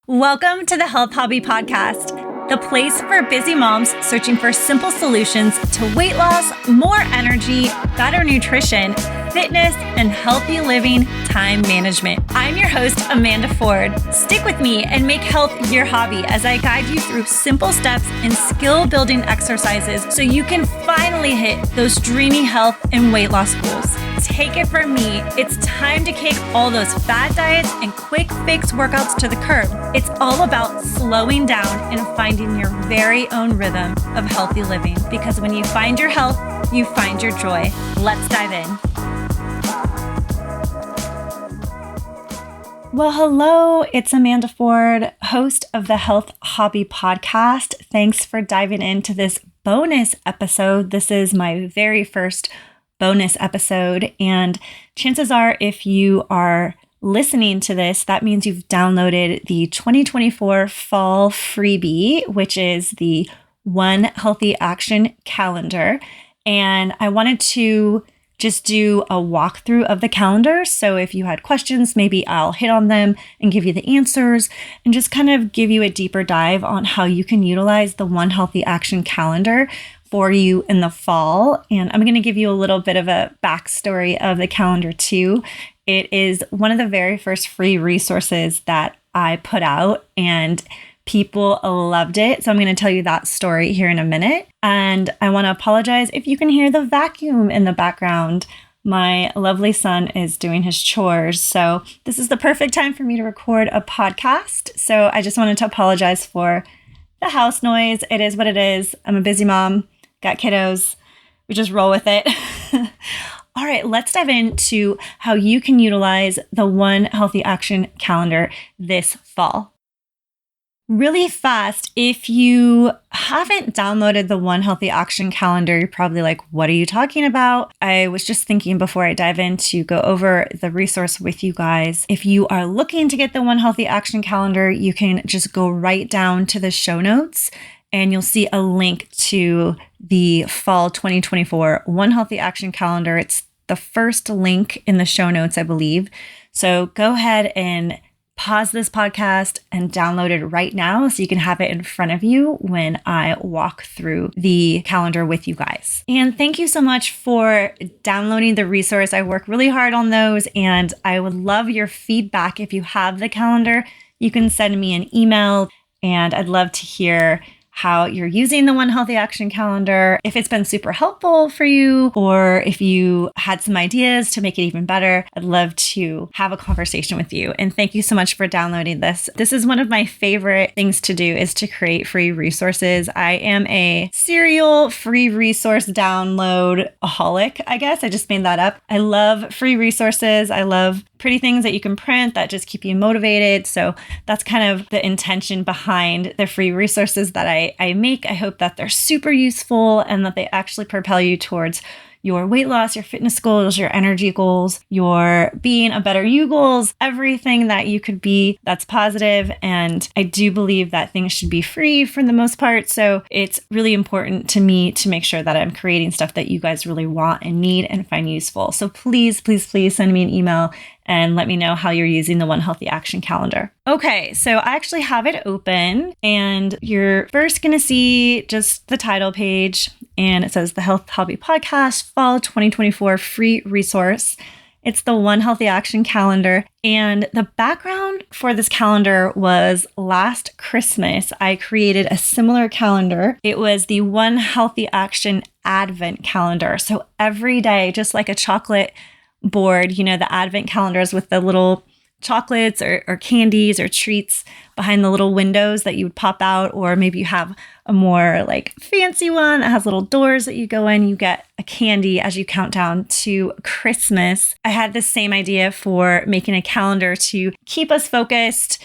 Welcome to the Health Hobby Podcast, the place for busy moms searching for simple solutions to weight loss, more energy, better nutrition, fitness, and healthy living time management. I'm your host, Amanda Ford. Stick with me and make health your hobby as I guide you through simple steps and skill-building exercises so you can finally hit those dreamy health and weight loss goals. Take it from me, it's time to kick all those fad diets and quick fix workouts to the curb. It's all about slowing down and finding your very own rhythm of healthy living. Because when you find your health, you find your joy. Let's dive in. Well, hello, it's Amanda Ford, host of the Health Hobby Podcast. Thanks for diving into this bonus episode. This is my very first bonus episode, and chances are if you are listening to this, that means you've downloaded the 2024 fall freebie, which is the One Healthy Action Calendar. And I wanted to just do a walkthrough of the calendar. So if you had questions, maybe I'll hit on them and give you the answers and just kind of give you a deeper dive on how you can utilize the One Healthy Action Calendar for you in the fall. And I'm going to give you a little bit of a backstory of the calendar too. It is one of the very first free resources that I put out, and people loved it. So I'm going to tell you that story here in a minute. And I want to apologize if you can hear the vacuum in the background. My lovely son is doing his chores. So this is the perfect time for me to record a podcast. So I just wanted to apologize for the house noise. It is what it is. I'm a busy mom, got kiddos. We just roll with it. All right, let's dive into how you can utilize the One Healthy Action Calendar this fall. Really fast, if you haven't downloaded the One Healthy Action Calendar, you're probably like, what are you talking about? I was just thinking before I dive in to go over the resource with you guys. If you are looking to get the One Healthy Action Calendar, you can just go right down to the show notes and you'll see a link to the fall 2024 One Healthy Action Calendar. It's the first link in the show notes, I believe. So go ahead and pause this podcast and download it right now so you can have it in front of you when I walk through the calendar with you guys. And thank you so much for downloading the resource. I work really hard on those, and I would love your feedback. If you have the calendar, you can send me an email, and I'd love to hear how you're using the One Healthy Action Calendar, if it's been super helpful for you, or if you had some ideas to make it even better. I'd love to have a conversation with you. And thank you so much for downloading this. This is one of my favorite things to do, is to create free resources. I am a serial free resource download-aholic, I guess. I just made that up. I love free resources. I love pretty things that you can print that just keep you motivated. So that's kind of the intention behind the free resources that I make. I hope that they're super useful and that they actually propel you towards your weight loss, your fitness goals, your energy goals, your being a better you goals, everything that you could be that's positive. And I do believe that things should be free for the most part. So it's really important to me to make sure that I'm creating stuff that you guys really want and need and find useful. So please, please, please send me an email and let me know how you're using the One Healthy Action Calendar. Okay, so I actually have it open, and you're first going to see just the title page, and it says the Health Hobby Podcast Fall 2024 Free Resource. It's the One Healthy Action Calendar, and the background for this calendar was last Christmas. I created a similar calendar. It was the One Healthy Action Advent Calendar. So every day, just like a chocolate board, you know, the advent calendars with the little chocolates or candies or treats behind the little windows that you would pop out, or maybe you have a more like fancy one that has little doors that you go in, you get a candy as you count down to Christmas. I had the same idea for making a calendar to keep us focused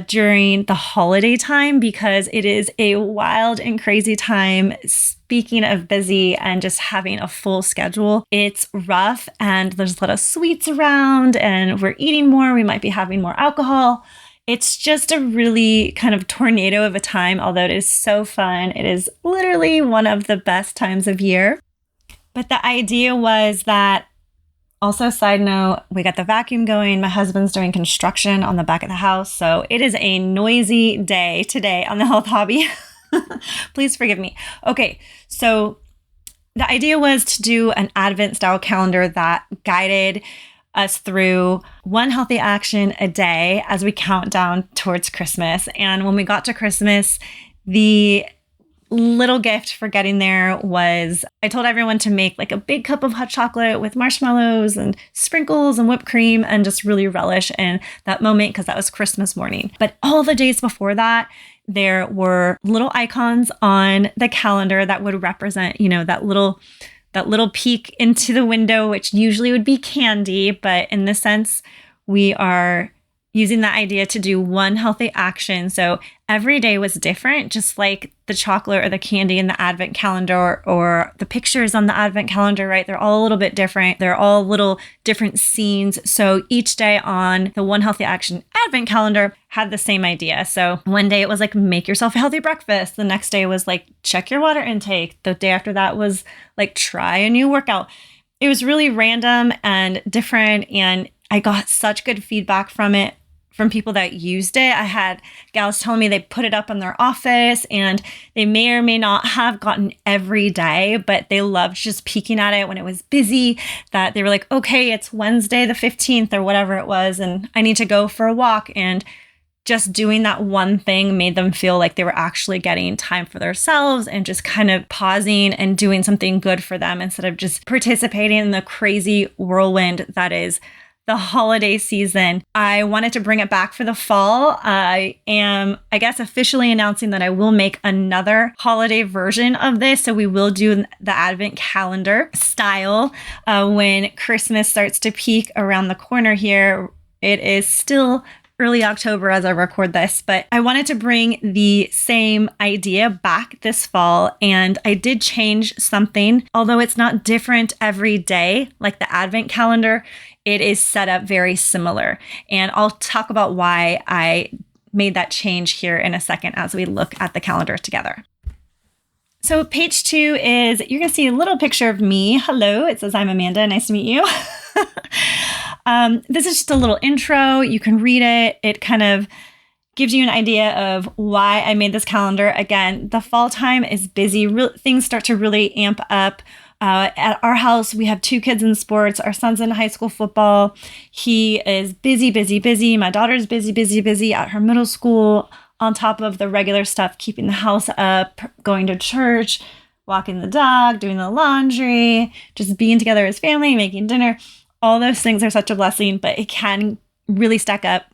during the holiday time, because it is a wild and crazy time. Speaking of busy and just having a full schedule, it's rough, and there's a lot of sweets around, and we're eating more. We might be having more alcohol. It's just a really kind of tornado of a time, although it is so fun. It is literally one of the best times of year. But the idea was that Also, side note, we got the vacuum going. My husband's doing construction on the back of the house. So it is a noisy day today on the Health Hobby. Please forgive me. Okay, so the idea was to do an Advent style calendar that guided us through one healthy action a day as we count down towards Christmas. And when we got to Christmas, the little gift for getting there was I told everyone to make like a big cup of hot chocolate with marshmallows and sprinkles and whipped cream and just really relish in that moment because that was Christmas morning. But all the days before that, there were little icons on the calendar that would represent, that little peek into the window, which usually would be candy. But in this sense, we are using that idea to do one healthy action. So every day was different, just like the chocolate or the candy in the Advent calendar or the pictures on the Advent calendar, right? They're all a little bit different. They're all little different scenes. So each day on the One Healthy Action Advent calendar had the same idea. So one day it was like, make yourself a healthy breakfast. The next day was like, check your water intake. The day after that was like, try a new workout. It was really random and different. And I got such good feedback from it, from people that used it. I had gals telling me they put it up in their office and they may or may not have gotten every day, but they loved just peeking at it when it was busy, that they were like, okay, it's Wednesday the 15th or whatever it was, and I need to go for a walk. And just doing that one thing made them feel like they were actually getting time for themselves and just kind of pausing and doing something good for them instead of just participating in the crazy whirlwind that is the holiday season. I wanted to bring it back for the fall. I am, officially announcing that I will make another holiday version of this. So we will do the Advent calendar style when Christmas starts to peak around the corner here. It is still early October as I record this, but I wanted to bring the same idea back this fall, and I did change something. Although it's not different every day like the Advent calendar, it is set up very similar. And I'll talk about why I made that change here in a second as we look at the calendar together. So page 2 is, you're going to see a little picture of me. Hello, it says I'm Amanda. Nice to meet you. This is just a little intro. You can read it. It kind of gives you an idea of why I made this calendar. Again, the fall time is busy. Things start to really amp up. At our house, we have 2 kids in sports. Our son's in high school football. He is busy, busy, busy. My daughter's busy, busy, busy at her middle school, on top of the regular stuff, keeping the house up, going to church, walking the dog, doing the laundry, just being together as family, making dinner. All those things are such a blessing, but it can really stack up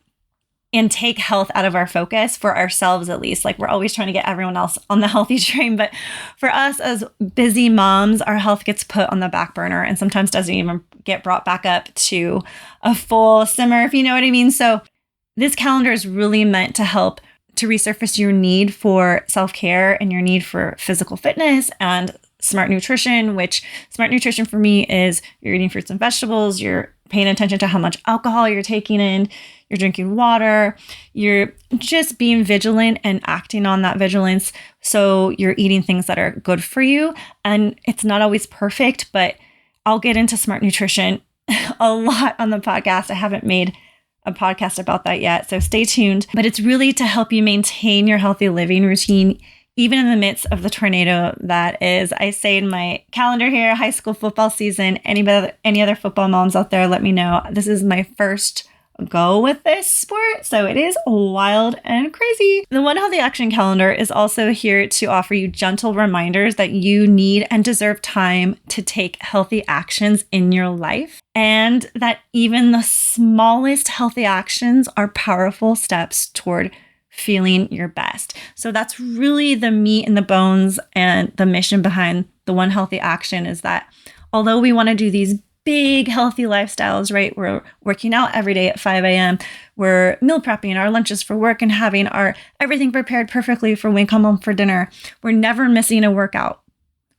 and take health out of our focus for ourselves, at least. Like, we're always trying to get everyone else on the healthy train. But for us as busy moms, our health gets put on the back burner and sometimes doesn't even get brought back up to a full simmer, if you know what I mean. So this calendar is really meant to help to resurface your need for self-care and your need for physical fitness and smart nutrition, which smart nutrition for me is you're eating fruits and vegetables, you're paying attention to how much alcohol you're taking in, you're drinking water, you're just being vigilant and acting on that vigilance. So you're eating things that are good for you. And it's not always perfect, but I'll get into smart nutrition a lot on the podcast. I haven't made a podcast about that yet, so stay tuned. But it's really to help you maintain your healthy living routine, even in the midst of the tornado that is, I say in my calendar here, high school football season. Any other football moms out there, let me know. This is my first go with this sport, so it is wild and crazy. The One Healthy Action calendar is also here to offer you gentle reminders that you need and deserve time to take healthy actions in your life, and that even the smallest healthy actions are powerful steps toward feeling your best. So that's really the meat and the bones and the mission behind the One Healthy Action, is that although we want to do these big healthy lifestyles, right? We're working out every day at 5 a.m. We're meal prepping our lunches for work and having our everything prepared perfectly for when we come home for dinner. We're never missing a workout.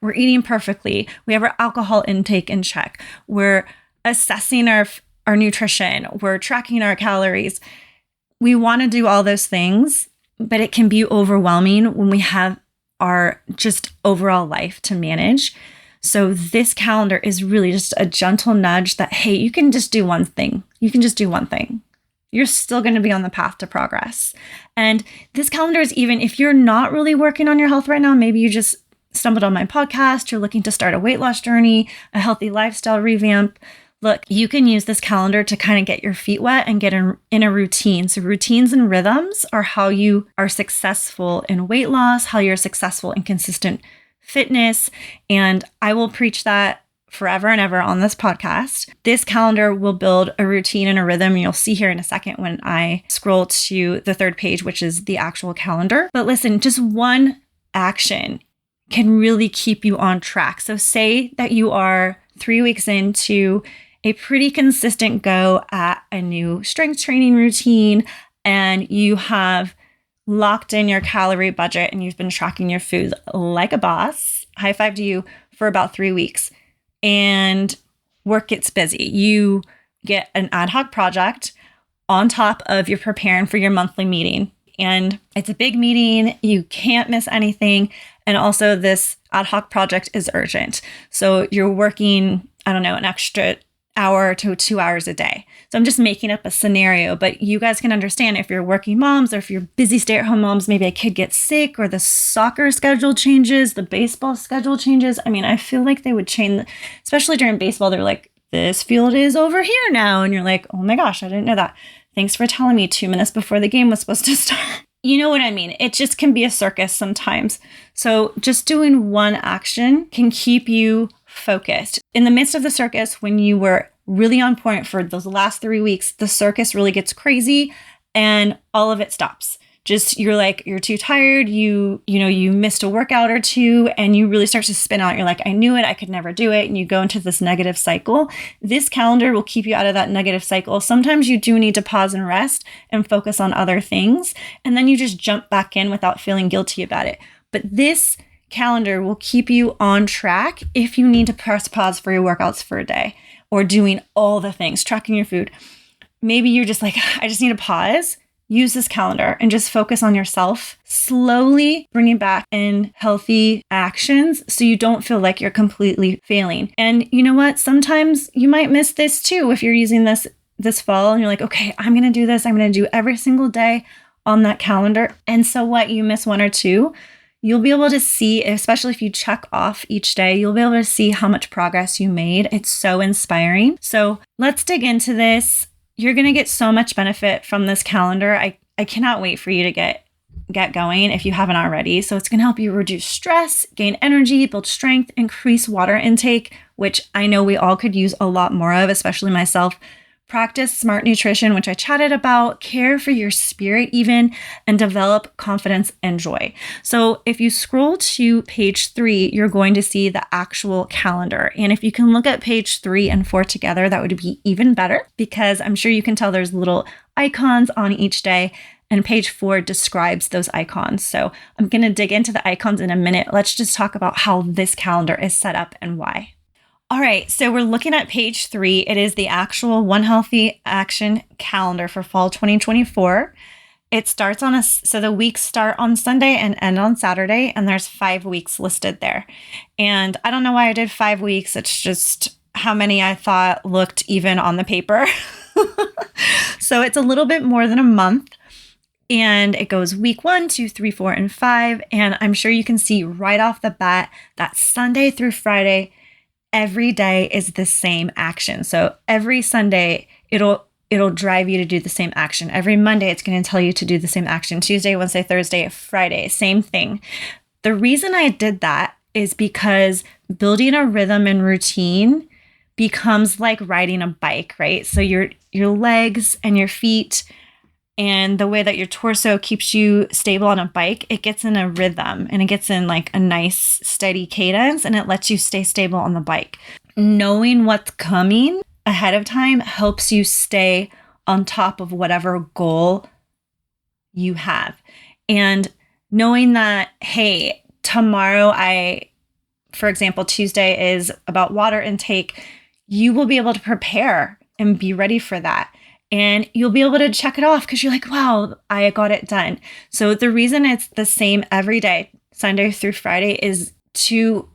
We're eating perfectly. We have our alcohol intake in check. We're assessing our nutrition. We're tracking our calories. We want to do all those things, but it can be overwhelming when we have our just overall life to manage. So this calendar is really just a gentle nudge that, hey, you can just do one thing. You can just do one thing. You're still going to be on the path to progress. And this calendar is even if you're not really working on your health right now, maybe you just stumbled on my podcast, you're looking to start a weight loss journey, a healthy lifestyle revamp. Look, you can use this calendar to kind of get your feet wet and get in a routine. So routines and rhythms are how you are successful in weight loss, how you're successful in consistent fitness. And I will preach that forever and ever on this podcast. This calendar will build a routine and a rhythm. You'll see here in a second when I scroll to the third page, which is the actual calendar. But listen, just one action can really keep you on track. So say that you are 3 weeks into a pretty consistent go at a new strength training routine, and you have locked in your calorie budget and you've been tracking your food like a boss. High five to you for about 3 weeks. And work gets busy. You get an ad hoc project on top of you're preparing for your monthly meeting. And it's a big meeting. You can't miss anything. And also this ad hoc project is urgent. So you're working, an extra hour to 2 hours a day. So I'm just making up a scenario, but you guys can understand if you're working moms or if you're busy stay-at-home moms, maybe a kid gets sick or the soccer schedule changes, the baseball schedule changes. I feel like they would change, especially during baseball. They're like, this field is over here now. And you're like, oh my gosh, I didn't know that. Thanks for telling me 2 minutes before the game was supposed to start. You know what I mean? It just can be a circus sometimes. So just doing one action can keep you focused. In the midst of the circus, when you were really on point for those last 3 weeks, the circus really gets crazy and all of it stops. Just you're too tired, you missed a workout or two, and you really start to spin out. You're like, I knew it, I could never do it. And you go into this negative cycle. This calendar will keep you out of that negative cycle. Sometimes you do need to pause and rest and focus on other things. And then you just jump back in without feeling guilty about it. But this calendar will keep you on track if you need to press pause for your workouts for a day or doing all the things, tracking your food. Maybe you're just like, I just need to pause. Use this calendar and just focus on yourself, slowly bringing back in healthy actions so you don't feel like you're completely failing. And you know what? Sometimes you might miss this too if you're using this fall and you're like, okay, I'm going to do this. I'm going to do every single day on that calendar. And so what? You miss one or two. You'll be able to see, especially if you check off each day, you'll be able to see how much progress you made. It's so inspiring. So let's dig into this. You're going to get so much benefit from this calendar. I cannot wait for you to get going if you haven't already. So it's going to help you reduce stress, gain energy, build strength, increase water intake, which I know we all could use a lot more of, especially myself. Practice smart nutrition, which I chatted about, care for your spirit even, and develop confidence and joy. So if you scroll to page 3, you're going to see the actual calendar. And if you can look at page 3 and 4 together, that would be even better because I'm sure you can tell there's little icons on each day. And page 4 describes those icons. So I'm going to dig into the icons in a minute. Let's just talk about how this calendar is set up and why. All right, so we're looking at page 3. It is the actual One Healthy Action calendar for fall 2024. It starts so the weeks start on Sunday and end on Saturday, and there's 5 weeks listed there. And I don't know why I did 5 weeks. It's just how many I thought looked even on the paper. So it's a little bit more than a month. And it goes week 1, 2, 3, 4, and 5. And I'm sure you can see right off the bat that Sunday through Friday, every day is the same action. So every Sunday, it'll drive you to do the same action. Every Monday, it's going to tell you to do the same action. Tuesday, Wednesday, Thursday, Friday, same thing. The reason I did that is because building a rhythm and routine becomes like riding a bike, right? So your legs and your feet and the way that your torso keeps you stable on a bike, it gets in a rhythm and it gets in like a nice steady cadence and it lets you stay stable on the bike. Knowing what's coming ahead of time helps you stay on top of whatever goal you have. And knowing that, hey, tomorrow for example, Tuesday is about water intake, you will be able to prepare and be ready for that. And you'll be able to check it off because you're like, wow, I got it done. So the reason it's the same every day, Sunday through Friday, is to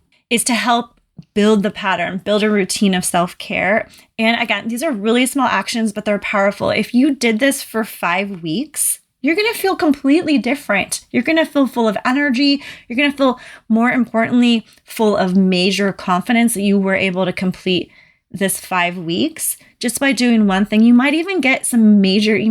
help build the pattern, build a routine of self-care. And again, these are really small actions, but they're powerful. If you did this for 5 weeks, you're going to feel completely different. You're going to feel full of energy. You're going to feel, more importantly, full of major confidence that you were able to complete this 5 weeks just by doing one thing. You might even get you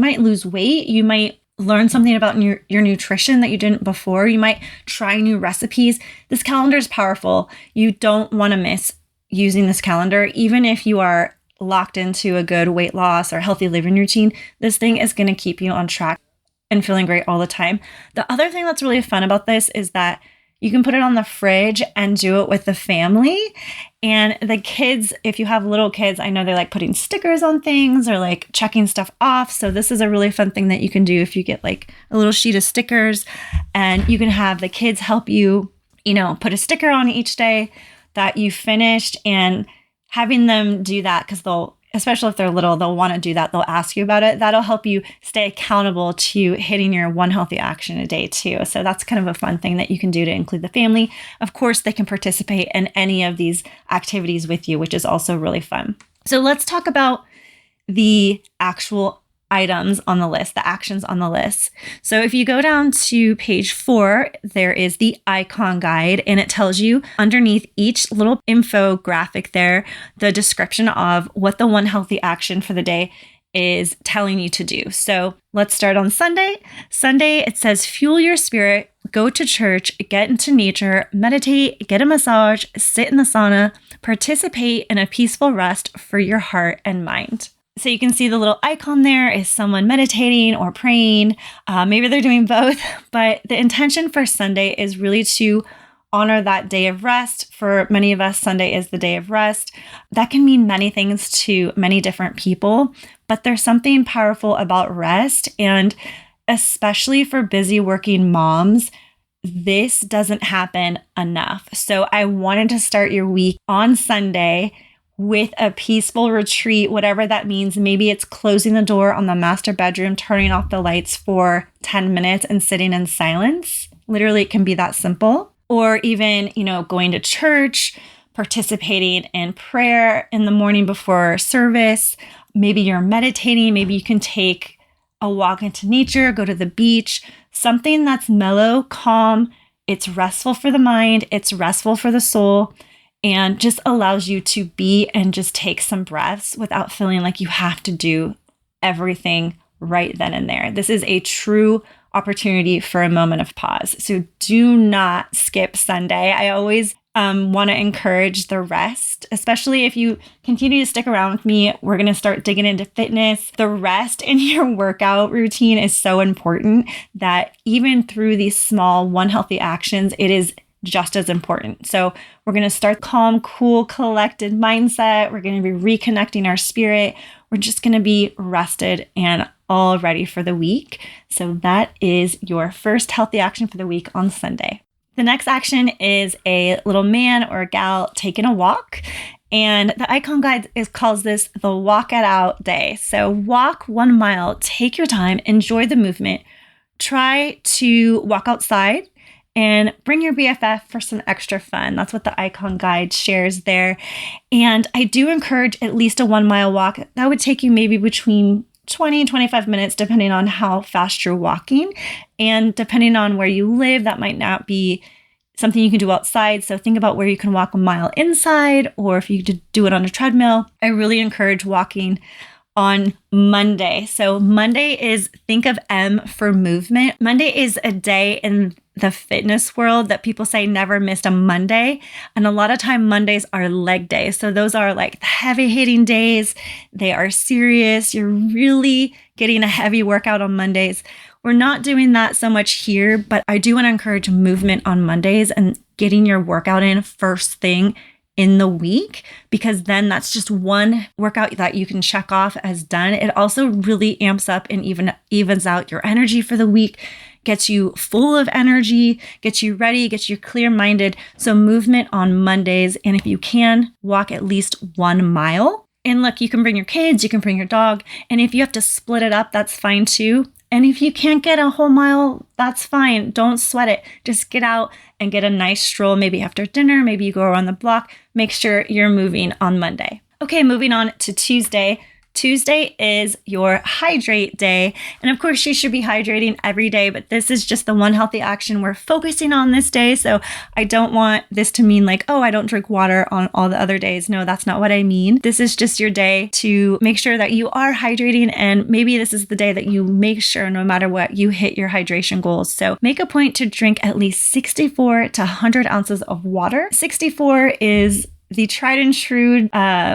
might lose weight. You might learn something about your nutrition that you didn't before. You might try new recipes. This calendar is powerful. You don't want to miss using this calendar. Even if you are locked into a good weight loss or healthy living routine, this thing is going to keep you on track and feeling great all the time. The other thing that's really fun about this is that you can put it on the fridge and do it with the family. And the kids, if you have little kids, I know they like putting stickers on things or like checking stuff off. So this is a really fun thing that you can do if you get like a little sheet of stickers, and you can have the kids help you, put a sticker on each day that you finished, and having them do that, because especially if they're little, they'll want to do that. They'll ask you about it. That'll help you stay accountable to hitting your one healthy action a day too. So that's kind of a fun thing that you can do to include the family. Of course, they can participate in any of these activities with you, which is also really fun. So let's talk about the actual items on the list, the actions on the list. So if you go down to page 4, there is the icon guide, and it tells you underneath each little infographic there, the description of what the one healthy action for the day is telling you to do. So let's start on Sunday. Sunday, it says fuel your spirit, go to church, get into nature, meditate, get a massage, sit in the sauna, participate in a peaceful rest for your heart and mind. So you can see the little icon there is someone meditating or praying. Maybe they're doing both, but the intention for Sunday is really to honor that day of rest. For many of us, Sunday is the day of rest. That can mean many things to many different people, but there's something powerful about rest. And especially for busy working moms, this doesn't happen enough. So I wanted to start your week on Sunday with a peaceful retreat, whatever that means. Maybe it's closing the door on the master bedroom, turning off the lights for 10 minutes and sitting in silence. Literally, it can be that simple. Or even, going to church, participating in prayer in the morning before service. Maybe you're meditating. Maybe you can take a walk into nature, go to the beach, something that's mellow, calm. It's restful for the mind. It's restful for the soul, and just allows you to be and just take some breaths without feeling like you have to do everything right then and there. This is a true opportunity for a moment of pause. So do not skip Sunday. I always want to encourage the rest, especially if you continue to stick around with me. We're going to start digging into fitness. The rest in your workout routine is so important that even through these small one healthy actions, it is just as important. So we're going to start calm, cool, collected mindset. We're going to be reconnecting our spirit. We're just going to be rested and all ready for the week. So that is your first healthy action for the week on Sunday. The next action is a little man or a gal taking a walk. And the icon guide calls this the walk it out day. So walk 1 mile, take your time, enjoy the movement, try to walk outside, and bring your BFF for some extra fun. That's what the icon guide shares there. And I do encourage at least a 1 mile walk. That would take you maybe between 20 and 25 minutes, depending on how fast you're walking. And depending on where you live, that might not be something you can do outside. So think about where you can walk a mile inside, or if you could do it on a treadmill. I really encourage walking on Monday. So Monday is, think of M for movement. Monday is a day in the fitness world that people say never missed a Monday. And a lot of time Mondays are leg days. So those are like the heavy hitting days. They are serious. You're really getting a heavy workout on Mondays. We're not doing that so much here, but I do want to encourage movement on Mondays and getting your workout in first thing in the week, because then that's just one workout that you can check off as done. It also really amps up and evens out your energy for the week, gets you full of energy, gets you ready, gets you clear-minded. So movement on Mondays, and if you can, walk at least 1 mile. And look, you can bring your kids, you can bring your dog, and if you have to split it up, that's fine too. And if you can't get a whole mile, that's fine. Don't sweat it. Just get out and get a nice stroll, maybe after dinner, maybe you go around the block. Make sure you're moving on Monday. Okay, moving on to Tuesday. Tuesday is your hydrate day. And of course, you should be hydrating every day, but this is just the one healthy action we're focusing on this day. So I don't want this to mean like, oh, I don't drink water on all the other days. No, that's not what I mean. This is just your day to make sure that you are hydrating. And maybe this is the day that you make sure no matter what, you hit your hydration goals. So make a point to drink at least 64 to 100 ounces of water. 64 is the tried and true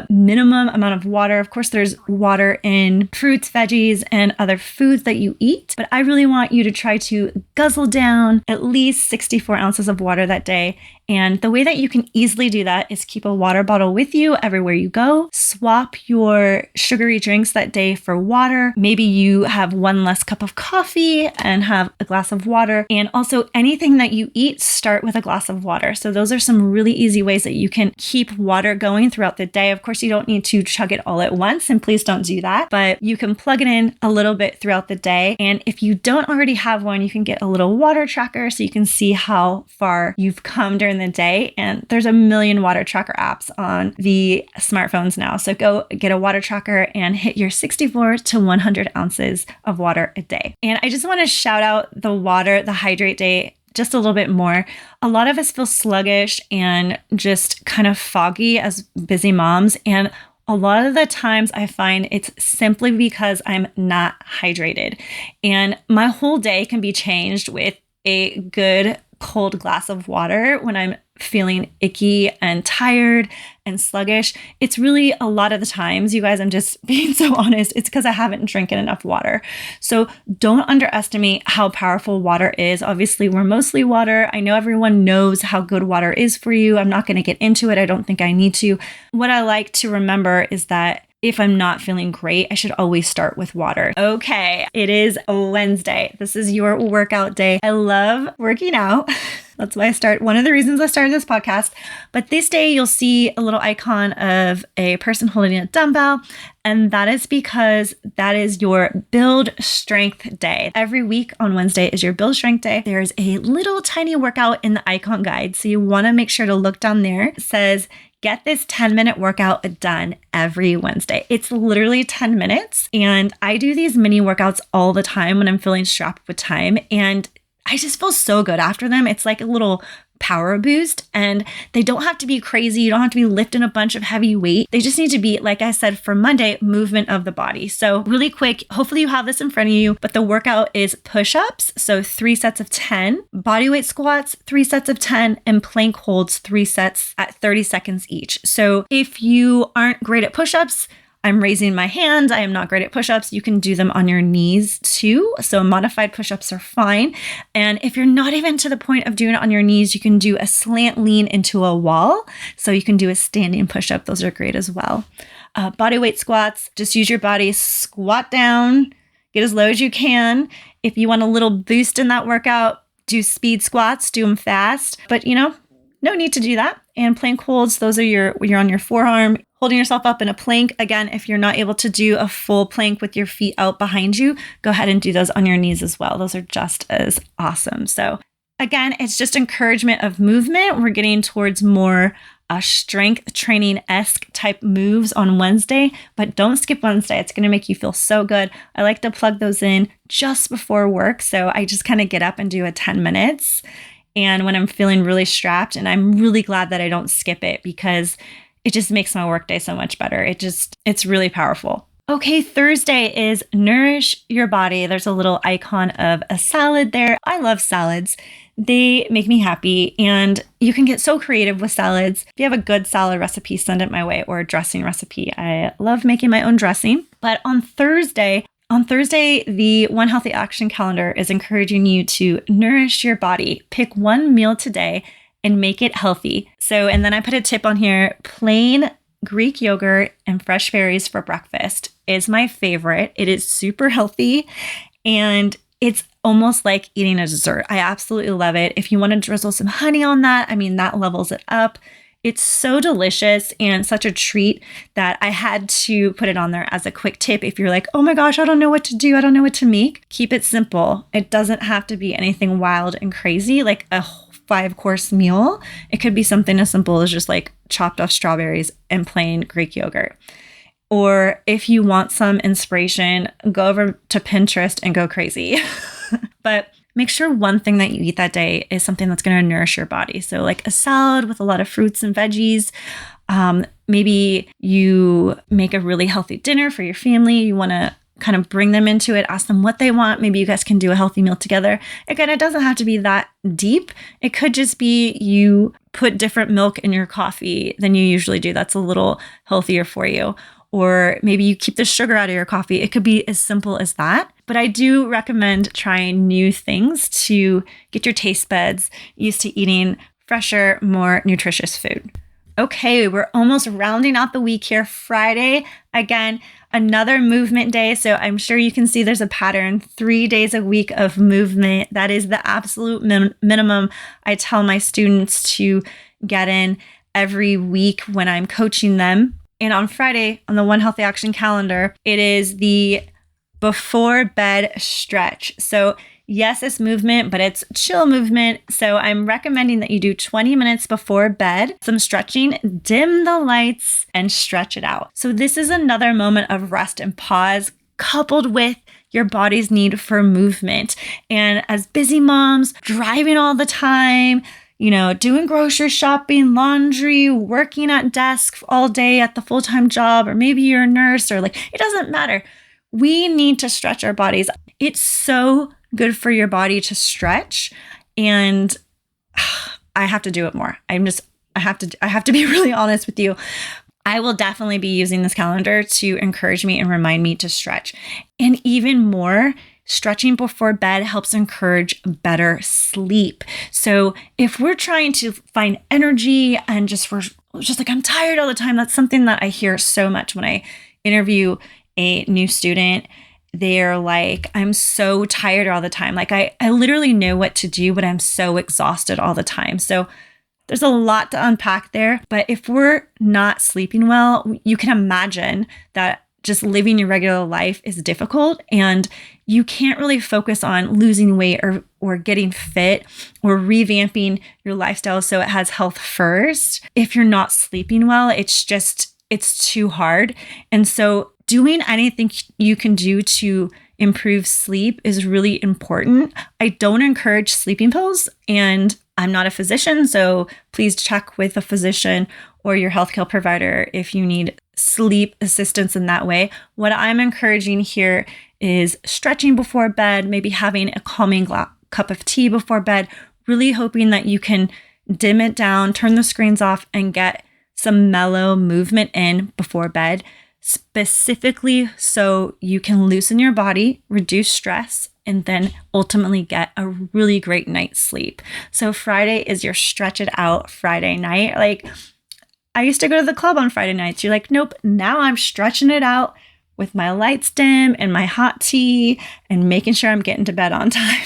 minimum amount of water. Of course, there's water in fruits, veggies, and other foods that you eat, but I really want you to try to guzzle down at least 64 ounces of water that day. And the way that you can easily do that is keep a water bottle with you everywhere you go. Swap your sugary drinks that day for water. Maybe you have one less cup of coffee and have a glass of water. And also anything that you eat, start with a glass of water. So those are some really easy ways that you can keep water going throughout the day. Of course, you don't need to chug it all at once, and please don't do that, but you can plug it in a little bit throughout the day. And if you don't already have one, you can get a little water tracker so you can see how far you've come during the day. And there's a million water tracker apps on the smartphones now. So go get a water tracker and hit your 64 to 100 ounces of water a day. And I just want to shout out the hydrate day just a little bit more. A lot of us feel sluggish and just kind of foggy as busy moms. And a lot of the times I find it's simply because I'm not hydrated. And my whole day can be changed with a good cold glass of water when I'm feeling icky and tired and sluggish. It's really a lot of the times, you guys, I'm just being so honest, it's because I haven't drinking enough water. So don't underestimate how powerful water is. Obviously, we're mostly water. I know everyone knows how good water is for you. I'm not going to get into it. I don't think I need to. What I like to remember is that if I'm not feeling great, I should always start with water. Okay, it is Wednesday. This is your workout day. I love working out. That's why one of the reasons I started this podcast. But this day you'll see a little icon of a person holding a dumbbell. And that is because that is your build strength day. Every week on Wednesday is your build strength day. There's a little tiny workout in the icon guide. So you want to make sure to look down there. It says, get this 10-minute workout done every Wednesday. It's literally 10 minutes. And I do these mini workouts all the time when I'm feeling strapped with time. And I just feel so good after them. It's like a little power boost, and they don't have to be crazy. You don't have to be lifting a bunch of heavy weight. They just need to be, like I said, for Monday, movement of the body. So really quick, hopefully you have this in front of you, but the workout is push-ups. So 3 sets of 10, bodyweight squats, 3 sets of 10, and plank holds 3 sets at 30 seconds each. So if you aren't great at push-ups, I'm raising my hand. I am not great at push-ups. You can do them on your knees too. So modified push-ups are fine. And if you're not even to the point of doing it on your knees, you can do a slant lean into a wall. So you can do a standing push-up. Those are great as well. Body weight squats, just use your body, squat down, get as low as you can. If you want a little boost in that workout, do speed squats, do them fast. But no need to do that. And plank holds, those are you're on your forearm, holding yourself up in a plank. Again, if you're not able to do a full plank with your feet out behind you, go ahead and do those on your knees as well. Those are just as awesome. So again, it's just encouragement of movement. We're getting towards more strength training-esque type moves on Wednesday, but don't skip Wednesday. It's going to make you feel so good. I like to plug those in just before work. So I just kind of get up and do a 10 minutes. And when I'm feeling really strapped, and I'm really glad that I don't skip it because it just makes my workday so much better. It's really powerful. Okay, Thursday is Nourish Your Body. There's a little icon of a salad there. I love salads. They make me happy, and you can get so creative with salads. If you have a good salad recipe, send it my way, or a dressing recipe. I love making my own dressing. But on Thursday, the One Healthy Action Calendar is encouraging you to nourish your body. Pick one meal today and make it healthy. And then I put a tip on here. Plain Greek yogurt and fresh berries for breakfast is my favorite. It is super healthy, and it's almost like eating a dessert. I absolutely love it. If you want to drizzle some honey on that, that levels it up. It's so delicious and such a treat that I had to put it on there as a quick tip. If you're like, oh my gosh, I don't know what to do, I don't know what to make, keep it simple. It doesn't have to be anything wild and crazy like a 5-course meal. It could be something as simple as just like chopped off strawberries and plain Greek yogurt. Or if you want some inspiration, go over to Pinterest and go crazy. But make sure one thing that you eat that day is something that's going to nourish your body. So like a salad with a lot of fruits and veggies. Maybe you make a really healthy dinner for your family. You want to kind of bring them into it, ask them what they want. Maybe you guys can do a healthy meal together. Again, it doesn't have to be that deep. It could just be you put different milk in your coffee than you usually do. That's a little healthier for you. Or maybe you keep the sugar out of your coffee. It could be as simple as that. But I do recommend trying new things to get your taste buds used to eating fresher, more nutritious food. Okay, we're almost rounding out the week here. Friday, again, another movement day. So I'm sure you can see there's a pattern. 3 days a week of movement. That is the absolute minimum I tell my students to get in every week when I'm coaching them. And on Friday, on the One Healthy Action calendar, it is the before bed stretch. So yes, it's movement, but it's chill movement. So I'm recommending that you do 20 minutes before bed, some stretching, dim the lights, and stretch it out. So this is another moment of rest and pause coupled with your body's need for movement. And as busy moms, driving all the time, doing grocery shopping, laundry, working at desk all day at the full-time job, or maybe you're a nurse, or it doesn't matter. We need to stretch our bodies. It's so good for your body to stretch, and I have to do it more. I have to be really honest with you. I will definitely be using this calendar to encourage me and remind me to stretch. And even more, stretching before bed helps encourage better sleep. So if we're trying to find energy and we're just like, I'm tired all the time, that's something that I hear so much when I interview a new student. They're like, I'm so tired all the time. I literally know what to do, but I'm so exhausted all the time. So there's a lot to unpack there. But if we're not sleeping well, you can imagine that just living your regular life is difficult, and you can't really focus on losing weight or getting fit or revamping your lifestyle so it has health first. If you're not sleeping well, it's too hard. And so doing anything you can do to improve sleep is really important. I don't encourage sleeping pills, and I'm not a physician, so please check with a physician or your healthcare provider if you need sleep assistance in that way. What I'm encouraging here is stretching before bed, maybe having a calming cup of tea before bed, really hoping that you can dim it down, turn the screens off, and get some mellow movement in before bed, specifically so you can loosen your body, reduce stress, and then ultimately get a really great night's sleep. So Friday is your stretch it out Friday night. I used to go to the club on Friday nights. You're like, nope, now I'm stretching it out with my lights dim and my hot tea and making sure I'm getting to bed on time.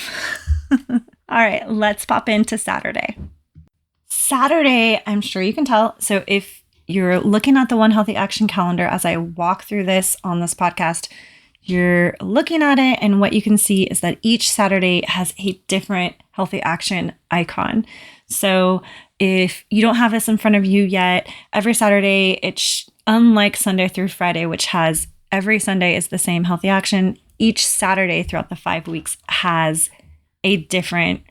All right, let's pop into Saturday. Saturday, I'm sure you can tell. So if you're looking at the One Healthy Action calendar as I walk through this on this podcast, you're looking at it, and what you can see is that each Saturday has a different healthy action icon. So if you don't have this in front of you yet, every Saturday, it's unlike Sunday through Friday, which has every Sunday is the same healthy action. Each Saturday throughout the 5 weeks has a different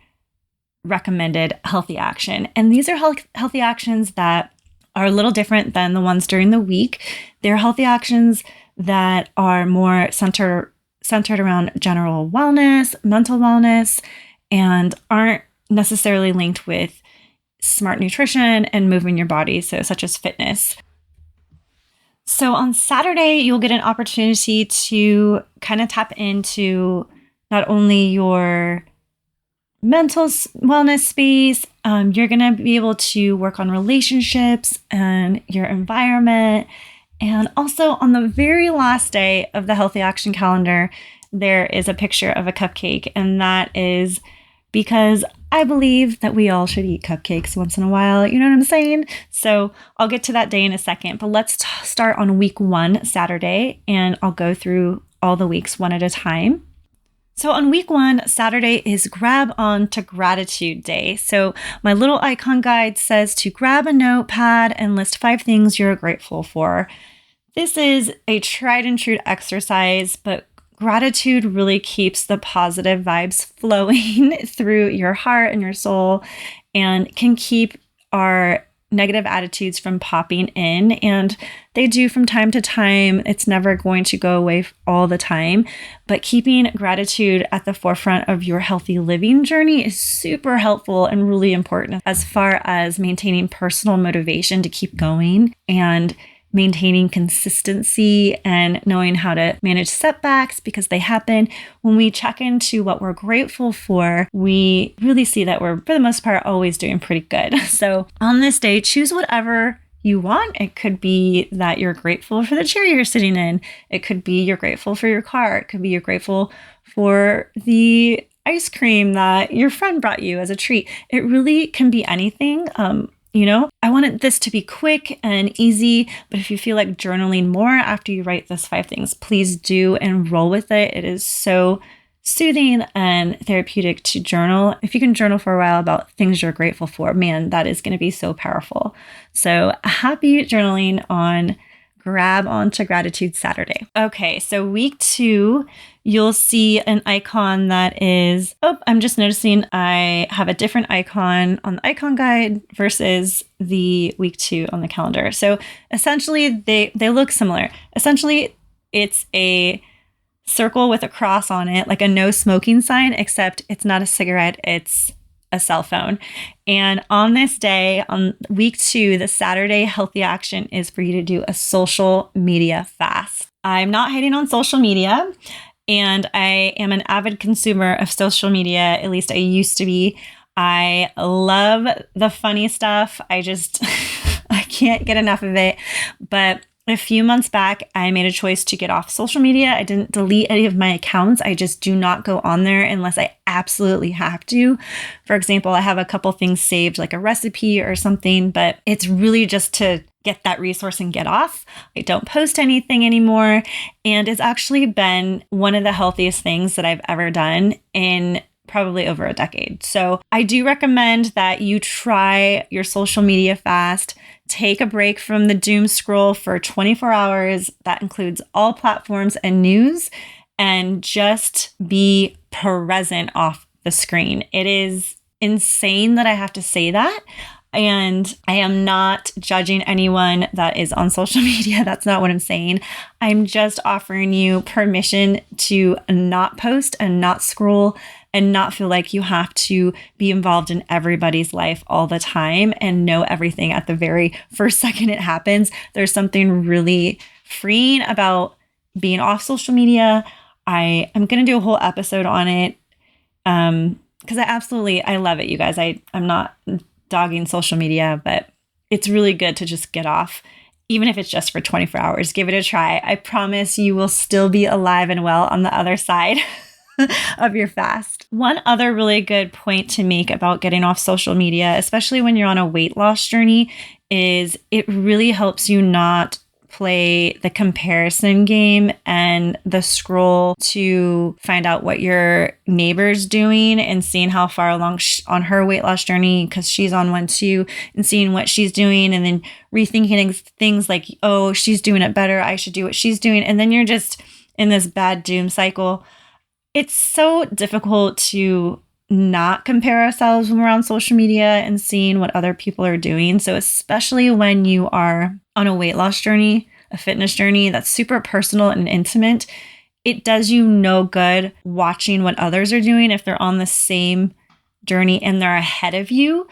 recommended healthy action. And these are healthy actions that are a little different than the ones during the week. They're healthy actions that are more centered around general wellness, mental wellness, and aren't necessarily linked with smart nutrition and moving your body, so such as fitness. So on Saturday, you'll get an opportunity to kind of tap into not only your mental wellness space, you're going to be able to work on relationships and your environment. And also on the very last day of the Healthy Action calendar, there is a picture of a cupcake. And that is because I believe that we all should eat cupcakes once in a while. You know what I'm saying? So I'll get to that day in a second, but let's start on week 1, Saturday, and I'll go through all the weeks one at a time. So on week 1, Saturday is Grab On to Gratitude Day. So my little icon guide says to grab a notepad and list 5 things you're grateful for. This is a tried and true exercise, but gratitude really keeps the positive vibes flowing through your heart and your soul and can keep our negative attitudes from popping in. And they do from time to time. It's never going to go away all the time. But keeping gratitude at the forefront of your healthy living journey is super helpful and really important as far as maintaining personal motivation to keep going and maintaining consistency and knowing how to manage setbacks because they happen. When we check into what we're grateful for, we really see that we're, for the most part, always doing pretty good. So on this day, choose whatever you want. It could be that you're grateful for the chair you're sitting in. It could be you're grateful for your car. It could be you're grateful for the ice cream that your friend brought you as a treat. It really can be anything. I wanted this to be quick and easy, but if you feel like journaling more after you write this 5 things, please do and roll with it. It is so soothing and therapeutic to journal. If you can journal for a while about things you're grateful for, man, that is going to be so powerful. So happy journaling on Grab On to Gratitude Saturday. Okay, so week 2, you'll see an icon that is, I'm just noticing I have a different icon on the icon guide versus the week 2 on the calendar. So essentially they look similar. Essentially it's a circle with a cross on it, like a no smoking sign, except it's not a cigarette, it's a cell phone. And on this day, on week 2, the Saturday healthy action is for you to do a social media fast. I'm not hating on social media, and I am an avid consumer of social media. At least I used to be. I love the funny stuff. I can't get enough of it. But a few months back, I made a choice to get off social media. I didn't delete any of my accounts. I just do not go on there unless I absolutely have to. For example, I have a couple things saved, like a recipe or something, but it's really just to get that resource and get off. I don't post anything anymore. And it's actually been one of the healthiest things that I've ever done in probably over a decade. So I do recommend that you try your social media fast. Take a break from the doom scroll for 24 hours. That includes all platforms and news, and just be present off the screen. It is insane that I have to say that. And I am not judging anyone that is on social media. That's not what I'm saying. I'm just offering you permission to not post and not scroll and not feel like you have to be involved in everybody's life all the time and know everything at the very first second it happens. There's something really freeing about being off social media. I am going to do a whole episode on it because I love it, you guys. I'm not dogging social media, but it's really good to just get off, even if it's just for 24 hours. Give it a try. I promise you will still be alive and well on the other side of your fast. One other really good point to make about getting off social media, especially when you're on a weight loss journey, is it really helps you not play the comparison game and the scroll to find out what your neighbor's doing and seeing how far along on her weight loss journey, because she's on one too, and seeing what she's doing and then rethinking things like, oh, she's doing it better, I should do what she's doing. And then you're just in this bad doom cycle. It's so difficult to not compare ourselves when we're on social media and seeing what other people are doing. So especially when you are on a weight loss journey, a fitness journey that's super personal and intimate, it does you no good watching what others are doing if they're on the same journey and they're ahead of you.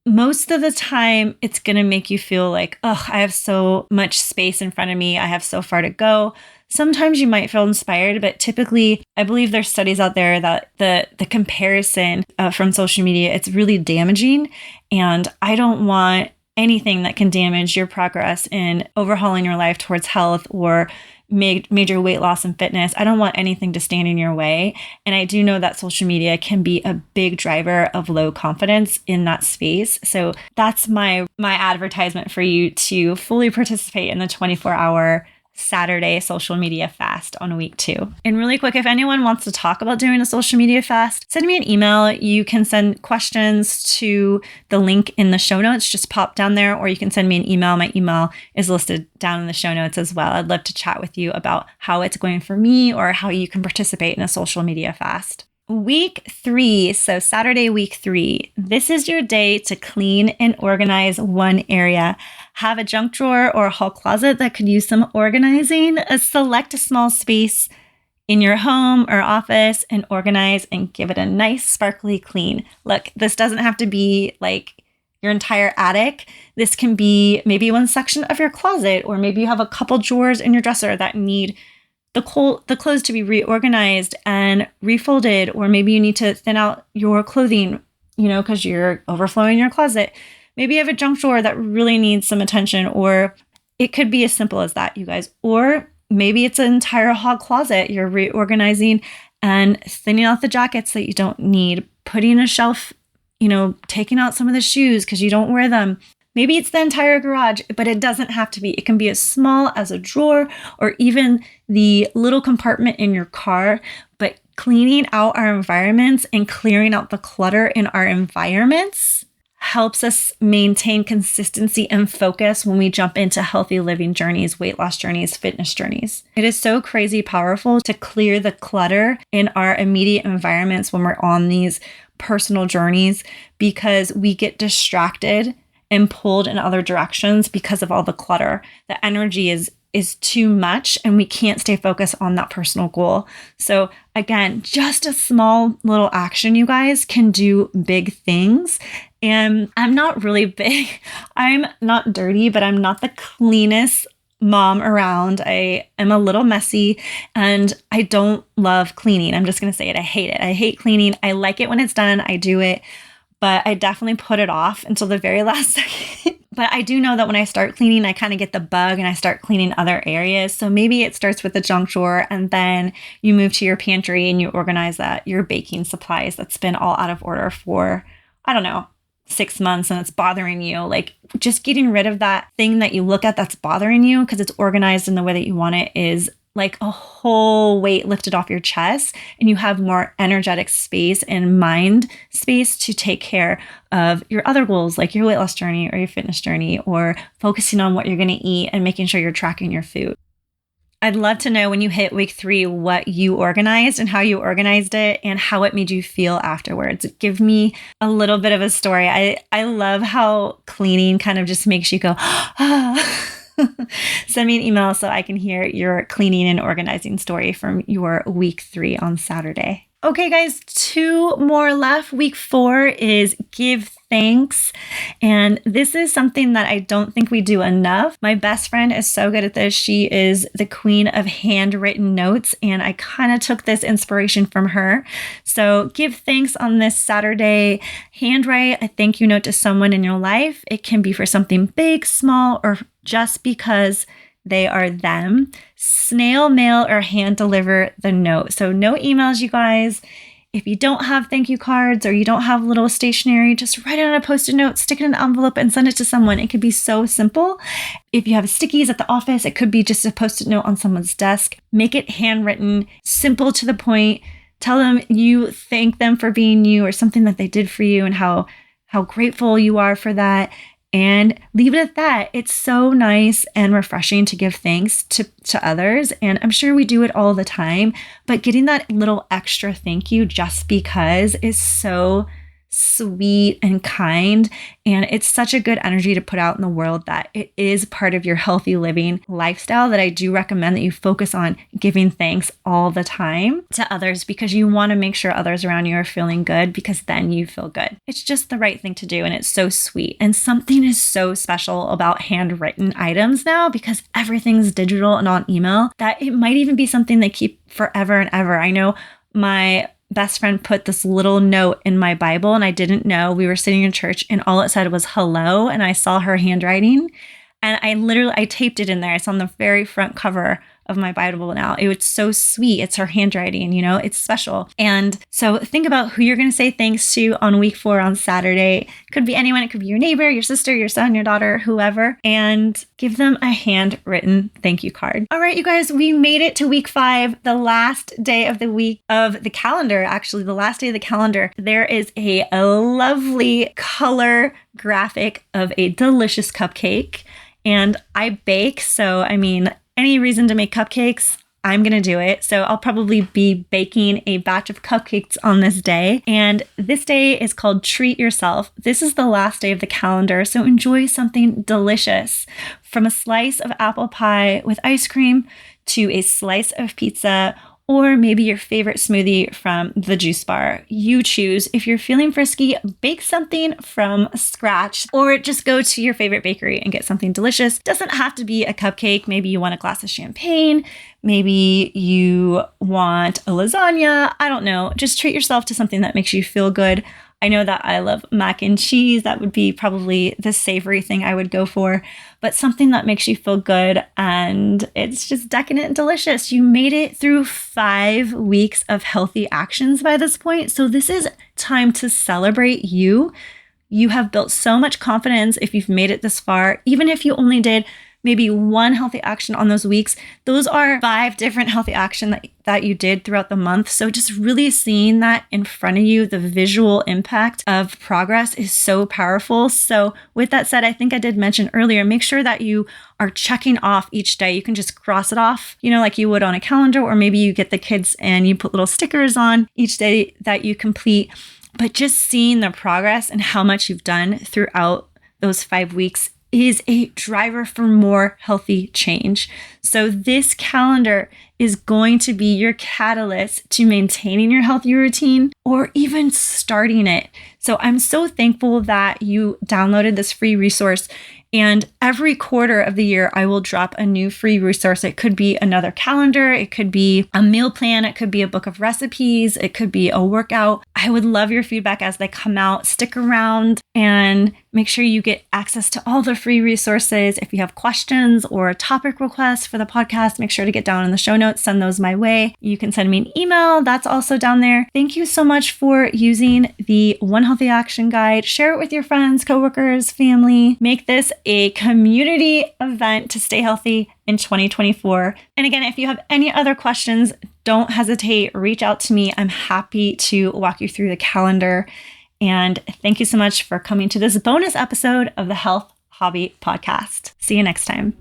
Most of the time, it's going to make you feel like, oh, I have so much space in front of me. I have so far to go. Sometimes you might feel inspired, but typically, I believe there's studies out there that the comparison from social media, it's really damaging. And I don't want anything that can damage your progress in overhauling your life towards health or major weight loss and fitness. I don't want anything to stand in your way. And I do know that social media can be a big driver of low confidence in that space. So that's my advertisement for you to fully participate in the 24-hour Saturday social media fast on week 2. And really quick, if anyone wants to talk about doing a social media fast, send me an email. You can send questions to the link in the show notes. Just pop down there, or you can send me an email. My email is listed down in the show notes as well. I'd love to chat with you about how it's going for me or how you can participate in a social media fast. Week 3, so Saturday, week 3, this is your day to clean and organize one area. Have a junk drawer or a hall closet that could use some organizing. Select a small space in your home or office and organize and give it a nice sparkly clean. Look, this doesn't have to be like your entire attic. This can be maybe one section of your closet, or maybe you have a couple drawers in your dresser that need the clothes to be reorganized and refolded, or maybe you need to thin out your clothing, because you're overflowing your closet. Maybe you have a junk drawer that really needs some attention, or it could be as simple as that, you guys. Or maybe it's an entire hall closet you're reorganizing and thinning out the jackets that you don't need, putting a shelf, taking out some of the shoes because you don't wear them. Maybe it's the entire garage, but it doesn't have to be. It can be as small as a drawer or even the little compartment in your car. But cleaning out our environments and clearing out the clutter in our environments helps us maintain consistency and focus when we jump into healthy living journeys, weight loss journeys, fitness journeys. It is so crazy powerful to clear the clutter in our immediate environments when we're on these personal journeys, because we get distracted and pulled in other directions because of all the clutter. The energy is too much and we can't stay focused on that personal goal. So again, just a small little action, you guys, can do big things. And I'm not really big. I'm not dirty, but I'm not the cleanest mom around. I am a little messy and I don't love cleaning. I'm just going to say it. I hate it. I hate cleaning. I like it when it's done. I do it. But I definitely put it off until the very last second. But I do know that when I start cleaning, I kind of get the bug and I start cleaning other areas. So maybe it starts with the junk drawer and then you move to your pantry and you organize your baking supplies that's been all out of order for, 6 months, and it's bothering you. Like, just getting rid of that thing that you look at that's bothering you because it's organized in the way that you want it is like a whole weight lifted off your chest, and you have more energetic space and mind space to take care of your other goals, like your weight loss journey or your fitness journey, or focusing on what you're going to eat and making sure you're tracking your food. I'd love to know when you hit week 3 what you organized and how you organized it and how it made you feel afterwards. Give me a little bit of a story. I love how cleaning kind of just makes you go, ah. Send me an email so I can hear your cleaning and organizing story from your week 3 on Saturday. Okay, guys, 2 more left. Week 4 is give thanks. And this is something that I don't think we do enough. My best friend is so good at this. She is the queen of handwritten notes, and I kind of took this inspiration from her. So give thanks on this Saturday. Handwrite a thank you note to someone in your life. It can be for something big, small, or just because they are them. Snail mail or hand deliver the note. So no emails, you guys. If you don't have thank you cards or you don't have little stationery, just write it on a Post-it note, stick it in an envelope and send it to someone. It could be so simple. If you have stickies at the office, it could be just a Post-it note on someone's desk. Make it handwritten, simple to the point. Tell them you thank them for being you or something that they did for you and how grateful you are for that. And leave it at that. It's so nice and refreshing to give thanks to others. And I'm sure we do it all the time, but getting that little extra thank you just because is so sweet and kind. And it's such a good energy to put out in the world that it is part of your healthy living lifestyle that I do recommend that you focus on giving thanks all the time to others, because you want to make sure others around you are feeling good, because then you feel good. It's just the right thing to do. And it's so sweet. And something is so special about handwritten items now, because everything's digital and on email, that it might even be something they keep forever and ever. I know my best friend put this little note in my Bible and I didn't know. We were sitting in church and all it said was hello. And I saw her handwriting and I taped it in there. It's on the very front cover of my Bible now. It was so sweet. It's her handwriting, it's special. And so think about who you're going to say thanks to on week 4 on Saturday. Could be anyone. It could be your neighbor, your sister, your son, your daughter, whoever, and give them a handwritten thank you card. All right, you guys, we made it to week 5, the last day of the week of the calendar. Actually, the last day of the calendar. There is a lovely color graphic of a delicious cupcake. And I bake, so any reason to make cupcakes, I'm going to do it. So I'll probably be baking a batch of cupcakes on this day. And this day is called Treat Yourself. This is the last day of the calendar. So enjoy something delicious, from a slice of apple pie with ice cream to a slice of pizza, or maybe your favorite smoothie from the juice bar. You choose. If you're feeling frisky, bake something from scratch, or just go to your favorite bakery and get something delicious. Doesn't have to be a cupcake. Maybe you want a glass of champagne. Maybe you want a lasagna. I don't know. Just treat yourself to something that makes you feel good. I know that I love mac and cheese. That would be probably the savory thing I would go for, but something that makes you feel good and it's just decadent and delicious. You made it through 5 weeks of healthy actions by this point. So this is time to celebrate you. You have built so much confidence if you've made it this far. Even if you only did maybe 1 healthy action on those weeks, those are 5 different healthy actions that you did throughout the month. So just really seeing that in front of you, the visual impact of progress is so powerful. So with that said, I think I did mention earlier, make sure that you are checking off each day. You can just cross it off, like you would on a calendar, or maybe you get the kids and you put little stickers on each day that you complete. But just seeing the progress and how much you've done throughout those 5 weeks is a driver for more healthy change. So this calendar is going to be your catalyst to maintaining your healthy routine or even starting it. So I'm so thankful that you downloaded this free resource. And every quarter of the year, I will drop a new free resource. It could be another calendar. It could be a meal plan. It could be a book of recipes. It could be a workout. I would love your feedback as they come out. Stick around and make sure you get access to all the free resources. If you have questions or topic requests for the podcast, make sure to get down in the show notes. Send those my way. You can send me an email. That's also down there. Thank you so much for using the One Healthy Action Guide. Share it with your friends, coworkers, family. Make this a community event to stay healthy in 2024. And again, if you have any other questions, don't hesitate. Reach out to me. I'm happy to walk you through the calendar. And thank you so much for coming to this bonus episode of the Health Hobby Podcast. See you next time.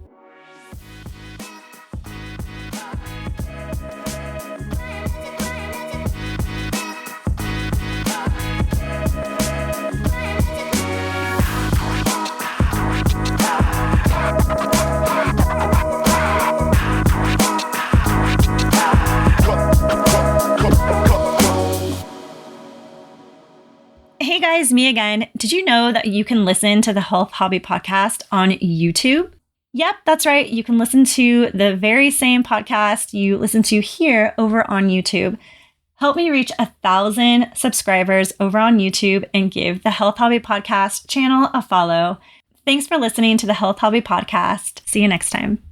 Hey guys, me again. Did you know that you can listen to the Health Hobby Podcast on YouTube? Yep, that's right. You can listen to the very same podcast you listen to here over on YouTube. Help me reach 1,000 subscribers over on YouTube and give the Health Hobby Podcast channel a follow. Thanks for listening to the Health Hobby Podcast. See you next time.